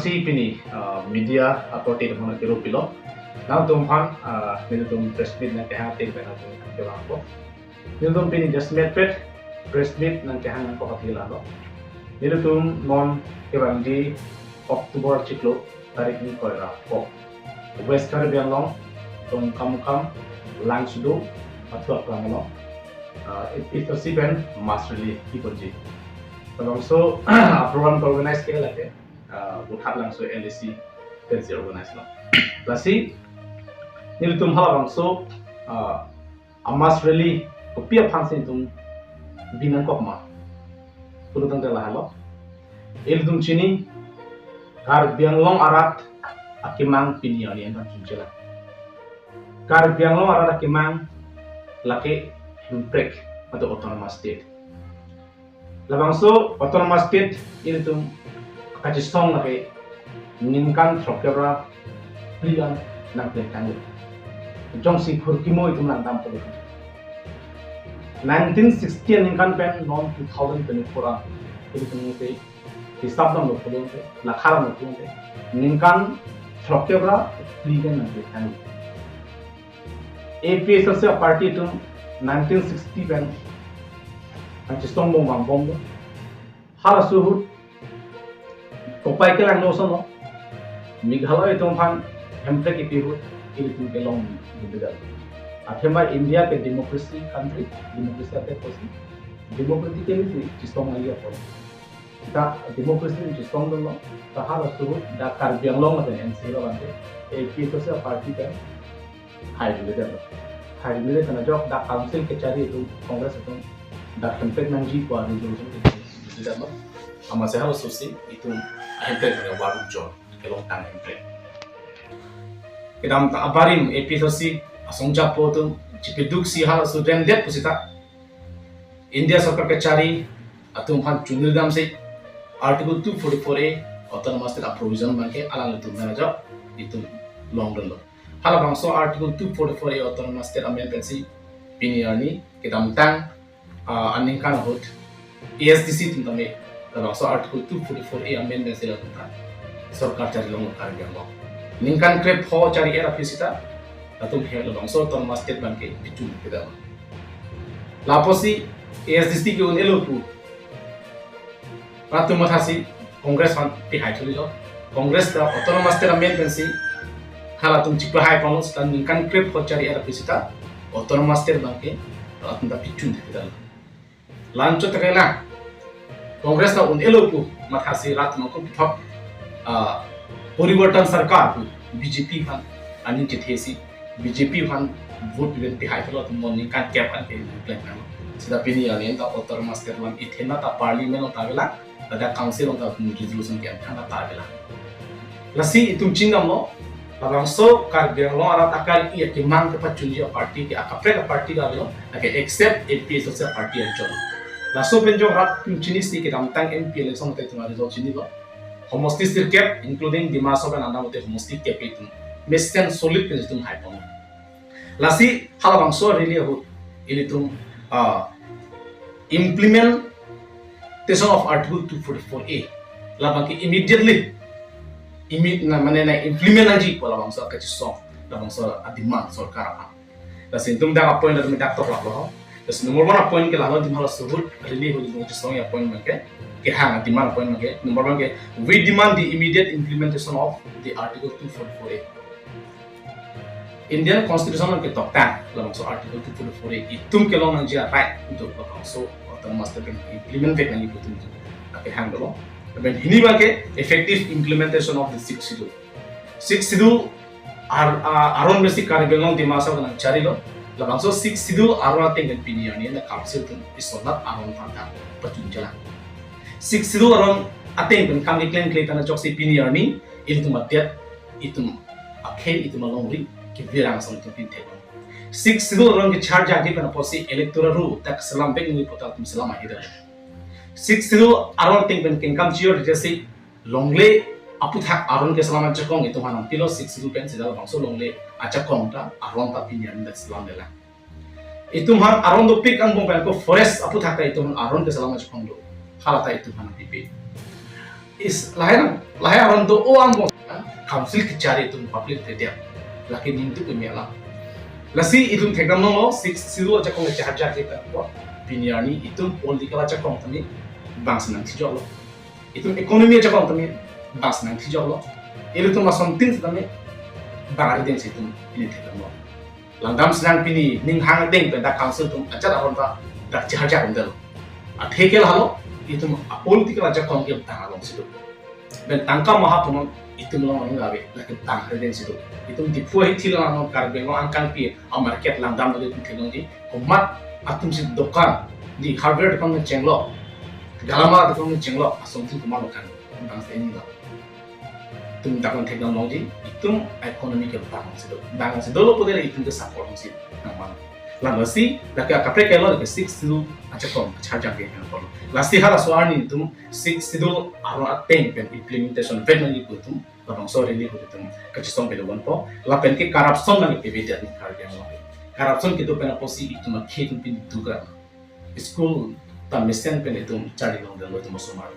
si pini media atau tidak mana kiro pilo. Now tumpan minutum press meet na kaya tin pena tum kailangan ko. Minutum pini just met pet press meet na kaya ko kailangan ko. Minutum non kailangan di October ciklo tarik ni ko ra ko. West Caribbean long tum kam lang sudo atau apa lo. Itu si pen masterly ikonji. Also program organize kaya lagi. Buat langsung LSC pensi organize lo. Lasi nil tum hal langsung amas really kopiah pansin tum binan kok ma. Puluh tanggal halo. Il tum cini kar biang long arat akimang pinian yang kan cincela. Kar biang long arat akimang laki himprek atau autonomous state. Labangso autonomous state il tum kacistong lagi menginginkan trokera pilihan nang pilihan jong si kurkimo itu menantam politik 1960 menginginkan pen non 2024 itu mengenai di sabdam lo politik lakar lo politik menginginkan trokera pilihan nang pilihan APSLC party itu 1960 pen kacistong bom hal suhut Kopai ke lang noso no, Meghalaya itu kan hemtek ipiru itu ke long bidal. Akhirnya India ke demokrasi country, demokrasi apa kosi, demokrasi ke ni sistem lagi apa? Kita demokrasi ni sistem dulu, tahar suruh dah karbiang long atau NC lo nanti, itu sih parti kan, high bidal. High bidal karena jauh dah council kecari itu kongres itu dah hemtek nanti kuat resolution itu bidal. Ama saya harus susi itu hemtek dengan baru John kelong tang hemtek. Kita abarim episode asong japo tu cipeduk si hal su rendet pusita India सरकार kecari atau han junil dam se article 244A autonomous state provision bangke alang itu manajer itu long run lo. Hal bangso article 244A autonomous state amendment si piniani kita mentang aningkan hot ESDC tu kami so article 244A amendment sila tunta sarkar cari long karya lo ningkan krep ho cari era fisita atum helo bang so autonomous state banke bicu kita laposi ASDC ke un elopu ratu mathasi kongres fan pihai thuli lo kongres da autonomous state amendment si hala tum chipla hai panos tan ningkan krep ho cari era fisita autonomous state banke atum da bicu kita lancho takela Kongres na un elopu mathasi rat mako pithak poribartan sarkar BJP fan ani chithesi BJP fan vote event ti hai thalo tum moni kan cap an pe plan na sida pini ani ta autonomous state lam ithena ta parliament ta vela ta council ta resolution ki an ta vela lasi itum chingam no labangso kar benglo ara takal i ke mang te pachunji party ke akapre party ga velo ke except APS social party an cholo Laso penjo rat chinis ti kita tang MP election te tuma result chini lo homosti stir cap including dimaso ban anda mote homosti cap itu mesten solid ke tum hai pon lasi hala bangso really ho ini tum implementation of article 244A labang ki immediately mane na implement aji pola bangso ka chiso la bangso adima sarkar apa lasi tum da point da dak tok lo Terus nomor one point ke lalu di malah sebut really hulu dengan sistem ya point mereka ke hang demand point mereka nomor one ke we demand the immediate implementation of the article 244A Indian constitution ke toktan dalam so article 244A itu ke long nangja right untuk so autonomous state implement ke nanti betul ke hang dulu dan ini bagi effective implementation of the six schedule aron basic karyawan di masa yang cari lo Labang so six sidul aron ating pinian ni na council tu isonat aron tanda pacunjalan. Six sidul aron ating pen kami klaim tanah joksi pinian ni itu matiat itu akhir itu malongri kibirang sang tu pinte. Six sidul aron ke charge agi pen posi electoral ru tak selam beg ni potal tum selam ahida. Six sidul aron ating pen kengkam cior jasi longle apu thak aron ke selama cekong itu hanam pilo six sidul pen sedal bangso longle acakong ta aron ta pinian da selam dela. Itu han aron do pik ang bong pen ko forest apu thak ta itu aron ke selama cekong do halata itu hanam pipi. is lahir orang tu orang mo council kecari itu public media laki nintu pemela lasi itu tekam no six zero aja kong jahat kita piniani itu political aja kong tani bangsa nang tijolo itu ekonomi aja kong tani bangsa nang tijolo itu masam tin tani bangari den situ ini tekam no langdam senang pini ning hang deng penda council tu aja orang ta dak jahat undal athekel halo itu political aja kong ke tangalong situ dan tangka mahapunong itu melong ngabe lagi tangkar den situ itu di puai tilang no karbeno angkan pi a market langdam dole teknologi komat atum si dokan di hardware dekon cenglo galama dekon cenglo asontin kumalo kan bangsa ini lah tum dakon teknologi itu ekonomi ke bangun situ lo podere itu ke support situ nama Lasi, laki akapre kelo laki 6 sidu aja kom charge ke kan polo. Lasi hala soarni tum 6 sidu aro ateng pen implementation vetnagi kutum labang sore li kutum kachisong pelo po lapen ke corruption nagi pebeda ni kardian lo. Corruption kitu pen posi itu ma khitum pin duga. School ta mesen pen itu cari long dalo itu mosumar.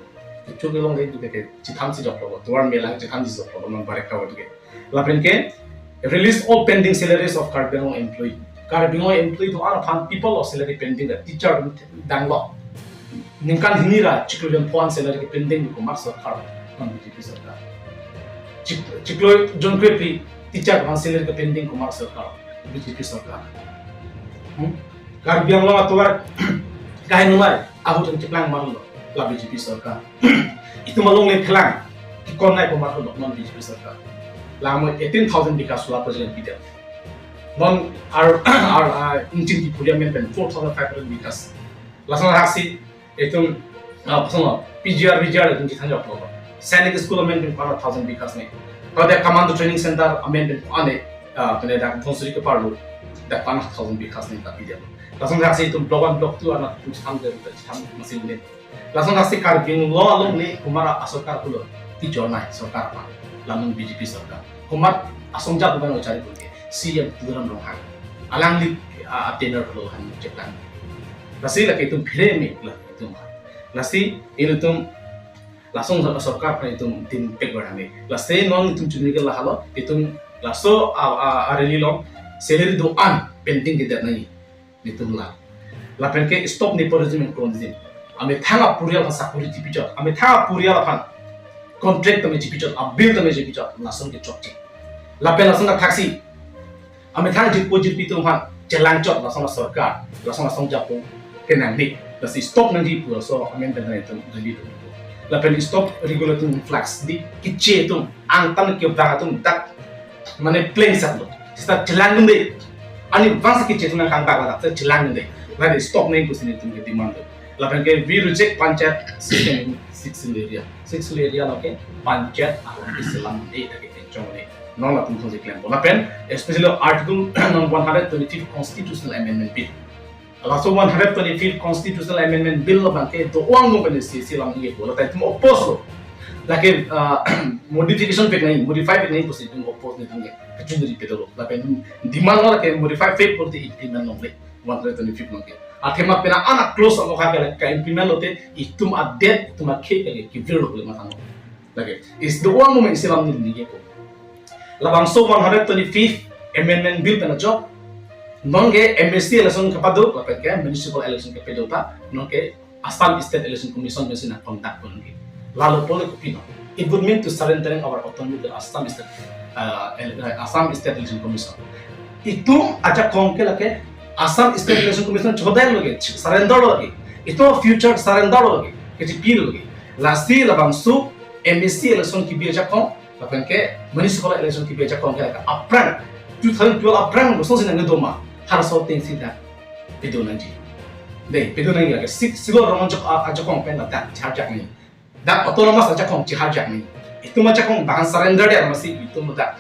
Itu ke long itu ke chitham si jok polo tuar melang chitham si jok polo man bare kawat ke. Lapen ke release all pending salaries of Carbino employee. Carbino employee to other fan people of salary pending the teacher danglo ningkan hinira chiklo phone salary pending ko marso khar on BJP sarkar chiklo jon kwepi teacher phone salary pending ko marso khar BJP sarkar Carbino lo atwar kai numar ahu jong chiklang marulo la BJP sarkar itu malong le khlang ki konnai ko marulo non BJP sarkar lamo 18000 bikas la president bidya non our injin di parliament pen 4500 bikas lasang haksi itu personal PGR itu kita jawab loh sainik school amendment 1000 bikas nih kalau dia commando training center amendment ane kena dah konsuli ke parlu dah 1000 bikas nih tapi dia lasang haksi itu block 1 block 2 anak itu masih ini lasang haksi karbin lo along nih kumara asokar kulo di jornai sokar apa lamun BJP sarkar kumar asongja bukan cari pun CM turan rohan alang li atener rohan jepang lasi laki itu phireme lah itu lasi itu lasong sarkar pa itu tin pegorane lasi non itu chuni ke lahalo itu laso areli long salary do an pending de nai itu lah lapen ke stop ni porizim konzim ame thanga purial ka security picture ame thanga purial kan contract to me picture a bill to me picture lasong ke chokchi lapen lasong ka taxi ame thang deposit pitung han jalan chot la sama sarkar la sama song japu kenang ni la si stop nang di pu so amen ben itu dali tu la pen stop regulating flags di kiche tum ang tan ke bang tum tak mane plain sat lo sta jalan nde ani vas kiche tum kang ba la ta jalan nde la di stop nang ku sini tum ke demand la pen ke we reject panchayat system in 6 area okay panchayat islam e ta ke chong ne non la tum those claim la pen especially article non 125 constitutional amendment bill also 125 constitutional amendment bill la ke to wang no pen si lam ye bola ta tum oppose lo la ke modification pe nahi modify pe nahi posi tum oppose ne tum ke chundri pe lo la pen demand la ke modify pe por the implement no le 125 no ke athema pena ana close no ka ka implement lo te itum update tum ke ke vir lo le ma tang la ke is the one moment si lam ni ye ko labang so 125th amendment bill pena job non ke MSC election kapado lapet ke municipal election ke pedota non ke Assam State Election Commission mesin contact kon ke lalu pole kupino it would mean to surrendering our autonomy to Assam State Election Commission itu aja kongke lake Assam State Election Commission chodai loge surrender loge itu future surrender loge ke pil loge lasti labang so MSC election ki biaja kong lapen ke municipal election ki beja kong ka apran 2012 apran so sin nang doma har so ten sida pedo nanji de pedo nangi ka silo romon chok aja kong pen da charjak ni da autonomous aja kong chi harjak ni itu ma chakong ban surrender ya masih itu muda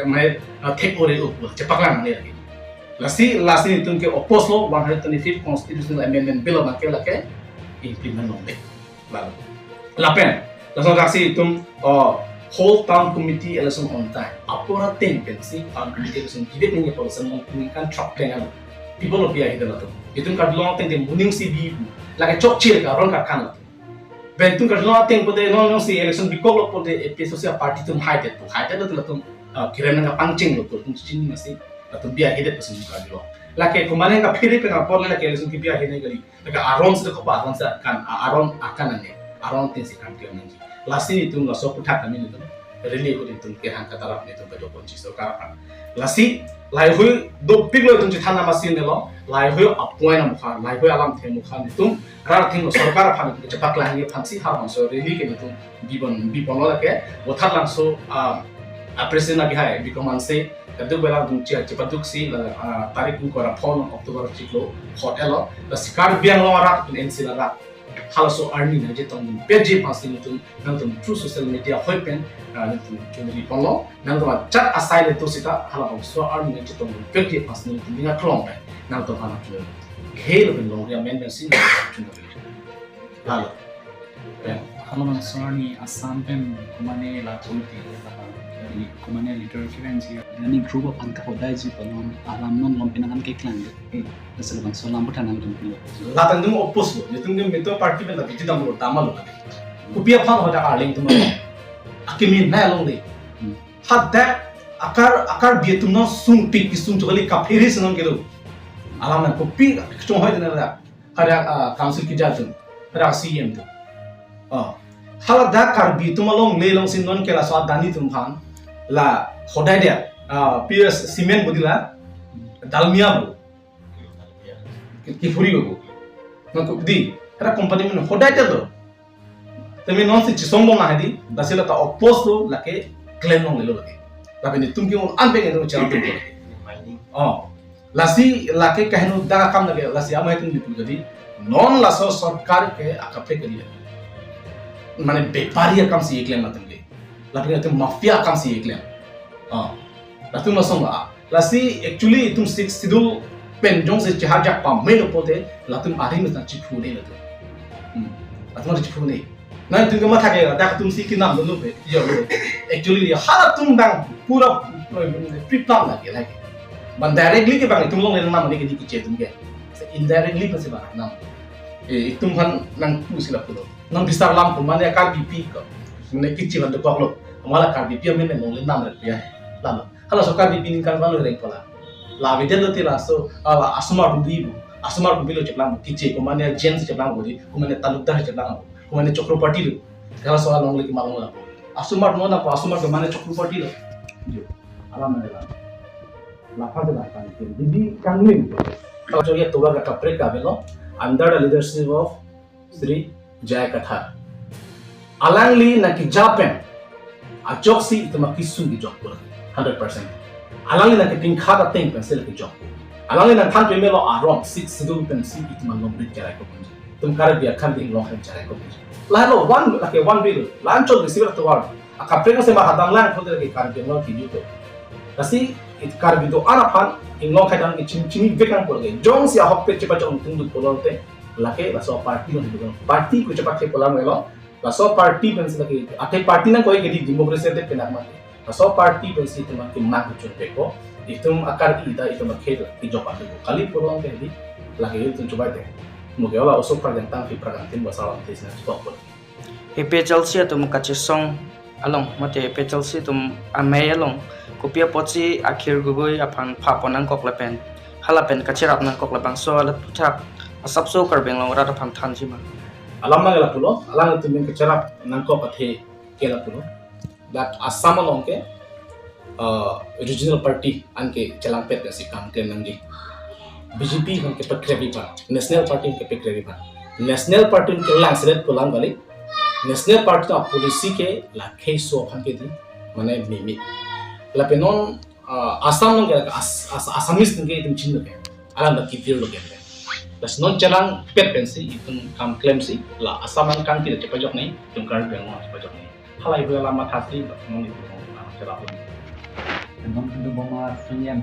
mai take over up cepaklan ni lagi lasi itu ke oppose lo 125 constitutional amendment bill ma ke lake implement no de lalu lapen langsung kasih itu whole town committee election on time. Apora thing pensi town committee election kita ni policy menggunakan truck dengan people lebih aja itu. Itu kan belong thing di morning si bibu. Lagi cok cil ka orang kan. bentuk kerja ting pada non si election bikol lo pada episode party tum hide itu lah tum kira nggak pancing lo tum cincin masih atau biar hidup pasal juga dulu. Laki kemana nggak pilih pengen apa lagi election ki biar hidup kali. Laki aron sudah kau aron sah kan aron akan nanti aron ting si kan kira nanti. Lasi itu nggak sok utak kami itu. Really itu kira angkat taraf itu betul kunci so karapan. Lasi lai hui do piglo itu cita nama sini lo. Lai hui appoint namukhan, lai hui alam teh mukhan itu. Rar ting lo sarkar phan itu cepat lah ini phansi haram so really kan itu bibon lo lagi. Wathar langsung presiden lagi hai bikoman se. Kadang bela dunia cepat duksi tarik buku rapon Oktober ciklo hot elo. Lasi kar biang lo rat pun NC rat. Hal so earning aja tahun PJ pasti itu nanti true social media hoipen nanti jadi polo nanti cat asal itu sita hal so earning aja tahun PJ pasti itu dengan kelong nanti hal itu kehil belum yang main sih lalu kalau masalah ni asam pen kumane la politik dari kumane leader kiransi ini grup apa angka kodai ji pelon alam non lompenan ke klan Asal bang solam bertanam tu punya. Latang tu opus lo, itu tu metu parti pen tapi tidak mau tamal lo lagi. Upia phan hoda arling tu mana? Akimin na long le. Hadda akar biar tu no sung pik sung tu kali kapiri senang gitu. Alam na kopi cuma hoda na ada council kita tu, ada CM tu. Hal dah kar biar tu malong le long sinon kela soal dani tu phan la hoda dia. PS cement bodila dalmia bo. Kifuri go ngako di era company men hodai tado temi non si chisombo na hadi dasila ta opposto lake claim non lelo lake tapi ni tumki on anbe ngeno chara tum lasi lake kahno daga kam lage lasi amai tum dipu jadi non laso sarkar ke akape kari mane bepari kam si claim na tumge lapi tum mafia kam si claim latum lasonga lasi actually tum six sidul penjong se cahajak pamelo pote latum ari mit na chipu ne latum latum ari chipu ne na tung ma thake dak tum si kinam lo be yo actually ha tum dang pura priplam la ke like ban directly ke bang tum long ne nam ne ke di che tum ke indirectly pa se ba nam tum han nang pu sila pulo nam bisar lam ko mane kar bp ko ne kichi ban to ko lo amala kar bp men ne long le nam re ya la hala so kar bp nin kan ban lo re ko la la video lo tira so asumar bilo ceplang kiche ko mane gens ceplang bodi ko mane talukdar ceplang ko mane chokropati lo kala so along lagi malong la asumar no na ko asumar ko mane chokropati lo jo alam ne la fa de la kan di kangling to jo ye toba ka kapre ka belo under the leadership of Sri Jaya Katha alangli na ki japan achoksi itama kisu gi jok 100% Alangi na kiting khada ting pencil ke job. Alangi na than pe melo aron 6 sidul pencil itman long brit jarai ko punji. Tum kare biar kan ding long hen jarai ko punji. Lahlo one like one bill. Lancho receiver to word. Akaprenga se ma hadang lang khode ke kar ke long ki yuto. Kasi it kar bido ana phan ing long khai dang ki chini vekang por ge. Jong si ahop pe chepa jong tung du polote. Lake la so party no hido. Party ko chepa ke pola melo. La so party pencil ke ate party na koi ke di democracy de penak ma. So party pensi itu makin mak cunpeko itu akar ida itu makin hijau pada kali pulang ke di lagi itu coba deh mungkin lah usuk pergantian fi pergantian bahasa Arab itu stop pun EP Chelsea tu muka cisong along mate EP Chelsea tu amai along kopia poci akhir gugoi apang paponang kok lepen halapen kacirap nang kok lepang so alat pucak asap so karbeng long rata pang tan cima alam nang pulo alam itu min kacirap nang kok pathe kela pulo that asam along ke regional party anke jalan pet kasi kam ke nangi BJP kan ke pekrevi pa national party ke pekrevi pa national party ke lang selet pulang balik national party ta polisi ke la keso kan ke di mane mimi la penon asam nang ke asamis nang ke itum chin ke alam da kipir lo ke das non jalan pet pensi itum kam claim si la asam kan tidak cepat jok nei itum kar bengwa cepat jok nei halai gue lama hati non itu cerah Memang itu bawa senyum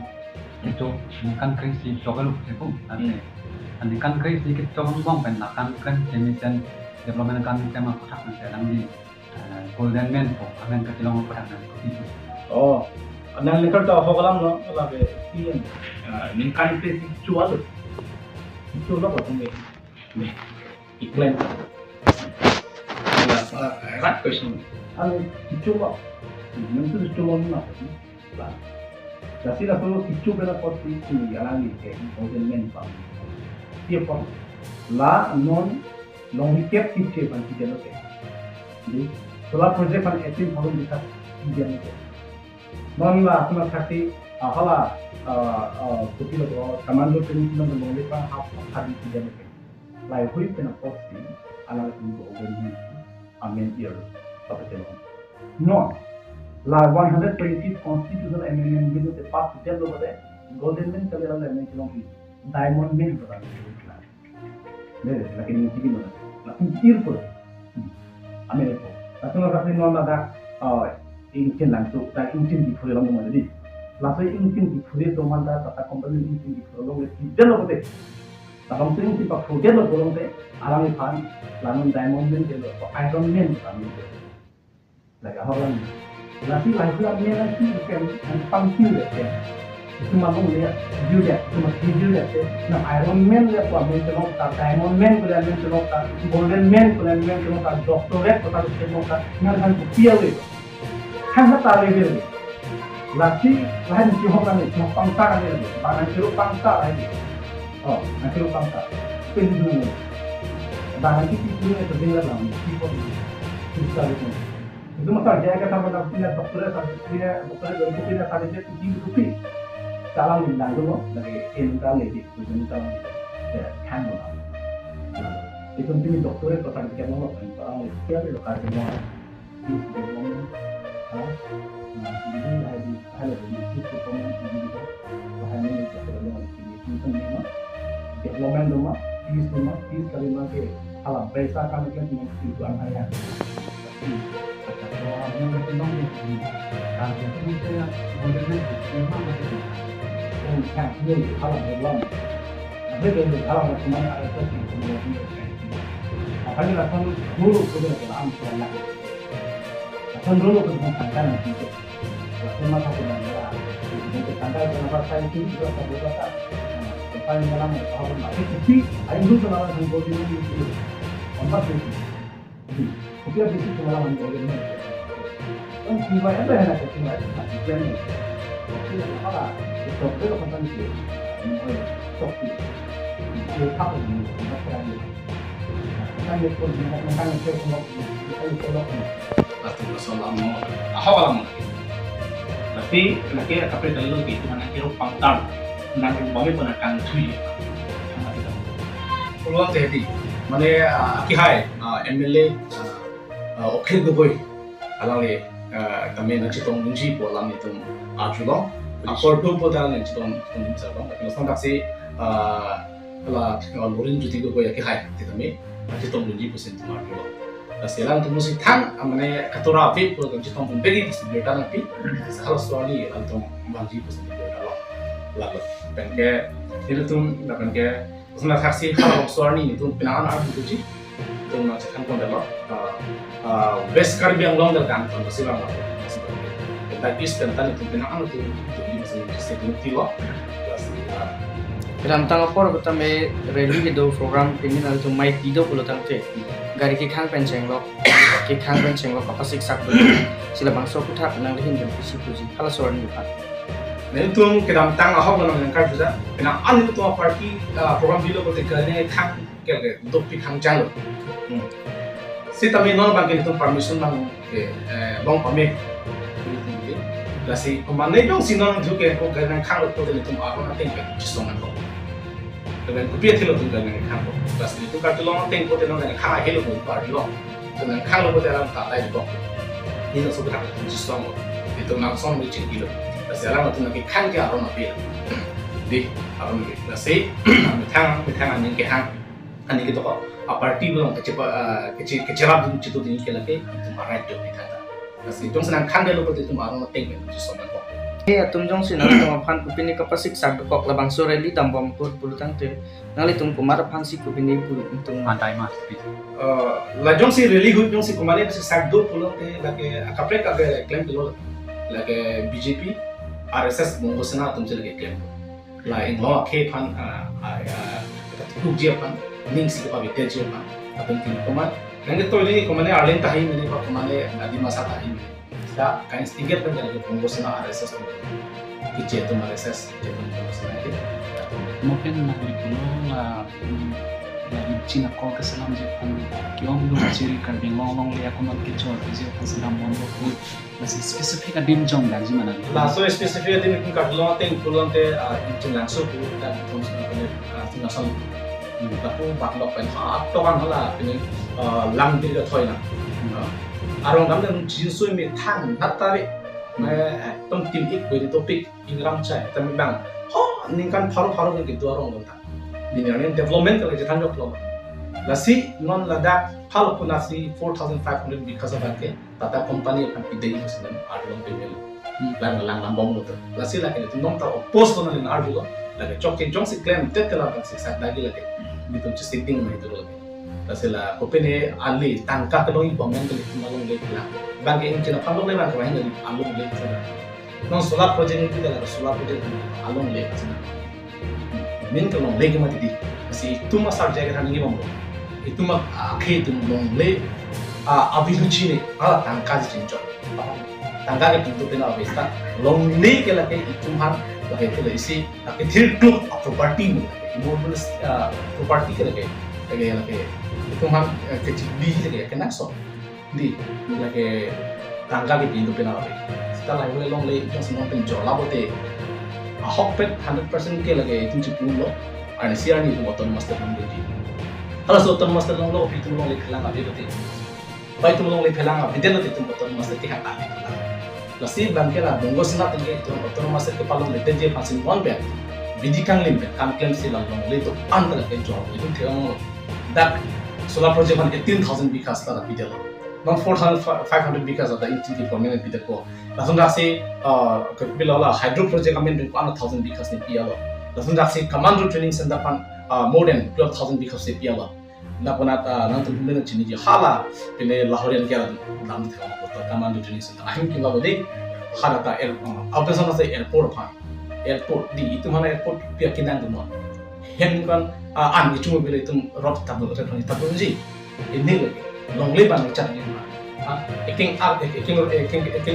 itu bukan krisis coklat itu nanti kan krisis kita ngomong penakan kan jenis development kan kita mau kotak nanti di golden man po akan kita ngomong kotak nanti itu nang nikar ta hogalam no labe tien nin kan krisis jual itu lo potong me iklan kan question ane kicoba mentu dicoba na la la sila to kicoba na poti ki alangi ke golden men pa dia pa la non long recap kiche pan kiche no ke di solar project pan 18,000 dikha kiche no ke non la apna thati hala kuti lo commando training no long recap half khadi kiche no ke la hui pena poti ala tu golden men amen year kapitelo non la 120th constitutional amendment bill te pass kiche lo bade golden men chale la amendment long diamond men pata lagi ni TV mana, langsung kiri pun, Amerika. Langsung orang kasih nama dah, ingin langsung, dah ingin di Korea langsung mana di, langsung ingin di Korea tu mana tata company ingin di Korea langsung di jalan betul. Tapi kalau ingin di Korea langsung deh, alam ikan, langsung diamond man je, iron man kami je. Lagi apa lagi? Nanti lagi lagi bukan pangsil deh. Cuma aku lihat video cuma video nah Iron Man lihat apa mention of Diamond Man kuliah mention of Golden Man kuliah mention of Doctorate kota mention of ngan kan kupiah we kan hata level lagi lain cuma kan cuma pangsa kan ini bahan jeruk pangsa lagi oh jeruk pangsa pintu bahan itu itu tinggal lah tipo bisa itu masalah dia kata mana punya doktorate dari punya tadi itu tinggi salam bintang dulu dari intang lagi bintang ya kan lah itu penting dokter itu tadi kita mau orang itu ada lokasi semua di sebelum ini lagi ada di situ komen ini juga bahannya itu kalau itu semua development rumah di semua di kalimat ke alam pesa kami kan cuma itu angkanya kalau yang berkembang di kan itu saya modern memang masih kan ini kalau belum betul kalau cuma ada satu kemudian apalagi kalau dulu sudah dalam soalnya kan dulu kita tanggal nanti cuma satu negara itu tanggal kenapa saya itu juga terbuka paling dalam tahun ini tapi ayo kalau orang boleh ini empat itu tapi di situ malah boleh ini kan cuma ada yang ada cuma jadi kalau dokter kan tadi dokter itu apa ini masalah ini kan itu kan itu semua itu atau masalah mau awal mau tapi lagi kapal dalam itu mana kira pangtar nanti bagi penakan tuh peluang jadi mana kihai MLA oke doi alangnya kami nanti tong munci polam itu ajulah akor tu pada nanti tong misalkan tapi langsung taksi kalau lorin juti doi kihai kita kami nanti tong munci persen tu ajulah sekarang tu mesti tang mana katora api kalau nanti tong pembeli pasti berita nanti harus soalnya nanti munci persen berita lalu penke itu tu penke usna taksi kalau soalnya itu penangan apa tu itu nanti kan kondelor best karbi yang long kan masih lama masih banyak tapi tentang itu penangan itu masih sedikit kilo Ram tang apor ko tame rally ke do program criminal to mai tido pulo tang te gari ki khang pencheng lo kapasik sak do sila bangso puthak nang hin ben pisi puji hala soran ni phat Nentum kedam tang ahok nang ngkar juda penang an itu tua party program dilo ko tekalnya khang ke untuk pi khang jalo si tami non bang itu permission bang ke bang pame lasi komande jong sinon juke ko ganang khang ko de tum aro na teng ke chisong an ko dengan kupiah thilo tum ganang khang ko lasi itu ka tulong teng ko de non ganang khang helo ko party lo dengan khang lo ko de ram ta tai ko ini so ka chisong itu nang song ni chin kilo lasi alam tu nak khang ke aro na pe di aro ni lasi mitang an ke hang ani ke to ko party lo kecepat dun citu din ke lake tum arai to mitang Kasi itong sanang kandelo ko dito marong nating ko so man ko. Hey atum jong sin ang phan kupini kapasik sak kok labang sore li dambom pur pulutang te ngali tum kumar phan si kupini pul tung Mantai mas. La jong si really good jong si kumare si sak do pulo te lake akapre ka ga claim dilo lake BJP RSS mongo sana tum se lake claim la in lo ke phan ku je phan ning si ka bi te je phan atau kini koma nanti tuh ini kemana Arlen tahi ini kok kemana nadi masa tahi ini kita kain sedikit kan jadi pembos na RSS tuh kece itu RSS jadi pembos na itu mungkin nanti dulu lah dari Cina kau keselam Jepang kiong dulu ciri kerja long lihat aku nanti coba kerja pas sedang mondok pun masih spesifik ada jong dan gimana langsung spesifik ini kan kalau nanti pulang teh itu langsung dan terus nanti tinggal sama tapi baklok pen atau kan hala ini lang diri thoi na arong kam dan jinsu mi thang natari tom tim ik beri topik ingram chai tapi bang ning kan paru gitu arong lonta ini development kalau kita tanjok lo lasi non lada hal pun nasi 4,500 because of that tata company akan ide itu sedang arong pemel lang bom lo lasi lagi itu non ta post lo na arjo lagi chokin jong si claim tetela bang si sat lagi gitu just sitting itu loh lasi la kopene ali tangka kalau ibang yang itu malong lagi lah bang ini kita pandang lagi bang kemarin dari along lagi sedang non solar project itu adalah solar project along lagi sedang min kalau lagi mati di masih itu masa jaga kami ini bang itu mah akhir itu long le abiruci nih ala tangka di cincok tangka itu pintu pina abista long le ke lagi itu mah lagi itu isi lagi third property nih immobil property ke lagi itu mah kecil lagi kena so di lagi tangka di pintu pina abista setelah itu long le itu semua penjual labote hokpet 100% ke lagi itu cepung lo ada siaran itu motor master long lagi kalau motor master long lo itu long lagi kelang abis itu baik itu long lagi kelang abis itu motor master ke hata itu lah lasi bangke lah bongo senat itu motor master ke palong lagi dia pasang one bed bidikan limit kan klaim sih long lagi itu antara ke jual itu tiang dak solar project kan 18,000 bikas lah bidal non 4,500 bikas ada itu di permanent bidal ko langsung dasi bila hydro project kami dengan 1,000 bikas ni piala langsung dasi commando training center pan more than 12,000 bikas ni piala na panat nanti benda cini je hala pine Lahorian kira dalam tengah kota commando training center ahim kila balik hala ta apa sana saya airport di itu mana airport pihak kinang semua hen kan itu mobil itu rob tabel sih ini lagi long leban macam ni iking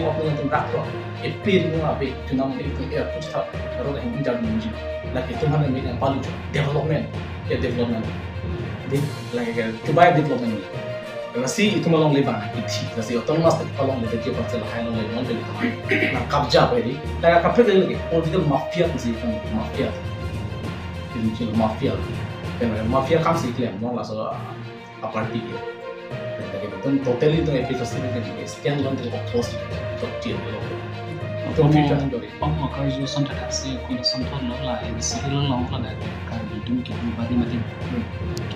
opung yang tak pro ipir ni apa kenam itu airport tak kalau yang menjadi munci lagi itu mana yang paling development di lagi coba development ni Nasi itu malang leban itu nasi otonomas itu palang lebih cepat pasal high long leban lebih tahu nak kabja apa ini nak kapit lagi political mafia nasi kan mafia ini cuma mafia dan mafia kan sih klaim non lah so aparti gitu jadi betul total itu episode ini kan sekian long dari post kecil itu future yang dari Pang kerja santai sih, kalau santai lo lah, ini sih lo long lah dari kerja itu kita bari mati.